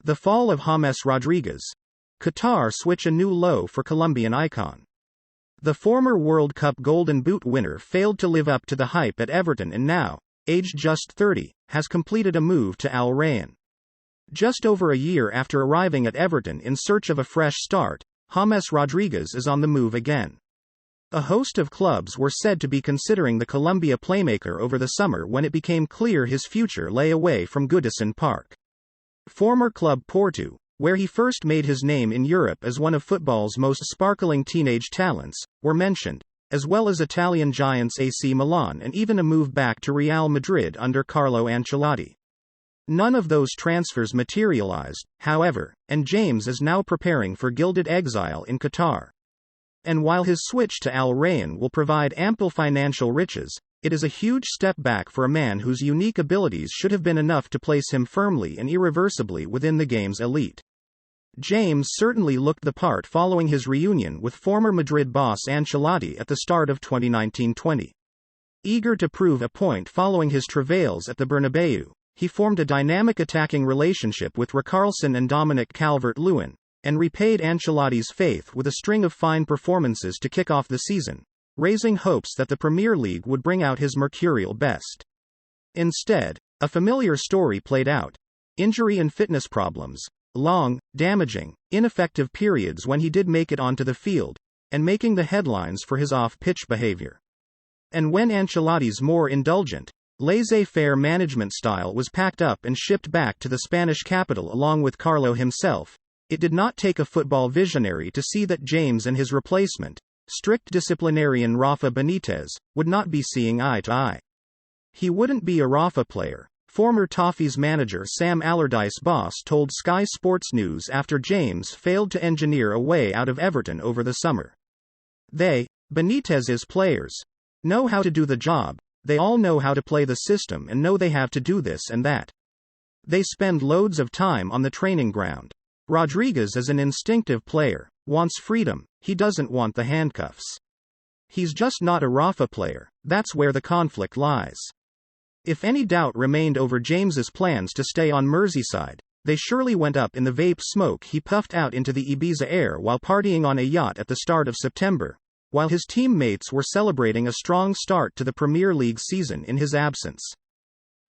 The fall of James Rodriguez. Qatar switch a new low for Colombian icon. The former World Cup Golden Boot winner failed to live up to the hype at Everton and now, aged just 30, has completed a move to Al Rayyan. Just over a year after arriving at Everton in search of a fresh start, James Rodriguez is on the move again. A host of clubs were said to be considering the Colombia playmaker over the summer when it became clear his future lay away from Goodison Park. Former club Porto, where he first made his name in Europe as one of football's most sparkling teenage talents, were mentioned, as well as Italian giants AC Milan and even a move back to Real Madrid under Carlo Ancelotti. None of those transfers materialized, however, and James is now preparing for gilded exile in Qatar. And while his switch to Al Rayyan will provide ample financial riches, it is a huge step back for a man whose unique abilities should have been enough to place him firmly and irreversibly within the game's elite. James certainly looked the part following his reunion with former Madrid boss Ancelotti at the start of 2019-20. Eager to prove a point following his travails at the Bernabeu, he formed a dynamic attacking relationship with Richarlison and Dominic Calvert-Lewin, and repaid Ancelotti's faith with a string of fine performances to kick off the season, raising hopes that the Premier League would bring out his mercurial best. Instead, a familiar story played out: injury and fitness problems, long, damaging, ineffective periods when he did make it onto the field, and making the headlines for his off-pitch behavior. And when Ancelotti's more indulgent, laissez-faire management style was packed up and shipped back to the Spanish capital along with Carlo himself, it did not take a football visionary to see that James and his replacement, strict disciplinarian Rafa Benitez, would not be seeing eye to eye. He wouldn't be a Rafa player, former Toffees manager Sam Allardyce boss told Sky Sports News after James failed to engineer a way out of Everton over the summer. They, Benitez's players, know how to do the job, they all know how to play the system and know they have to do this and that. They spend loads of time on the training ground. Rodriguez is an instinctive player, wants freedom, he doesn't want the handcuffs. He's just not a Rafa player, that's where the conflict lies. If any doubt remained over James's plans to stay on Merseyside, they surely went up in the vape smoke he puffed out into the Ibiza air while partying on a yacht at the start of September, while his teammates were celebrating a strong start to the Premier League season in his absence.